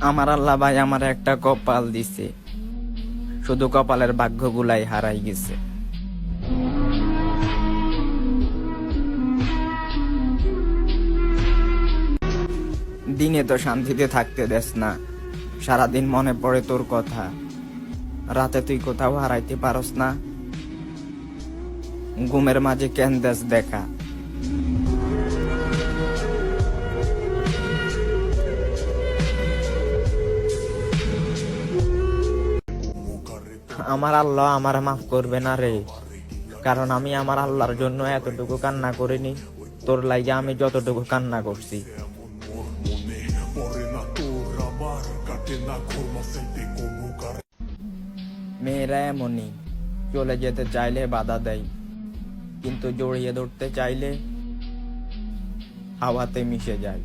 আমার আল্লাহ ভাই আমার একটা কপাল দিছে, শুধু কপালের ভাগ্যগুলাই হারাই গেছে। দিনে তো শান্তিতে থাকতে দেস না, সারাদিন মনে পড়ে তোর কথা। রাতে তুই কোথাও হারাইতে পারস না, ঘুমের মাঝে কেন দেস দেখা। আমার আল্লাহ আমার মাফ করবে না রে, কারণ আমি আমার আল্লাহর জন্য এতটুকু কান্না করিনি, তোর লাইগা আমি যতটুকু কান্না করছি। মেয়েরা এমনই, চলে যেতে চাইলে বাধা দেয়, কিন্তু জড়িয়ে ধরতে চাইলে হাওয়াতে মিশে যায়।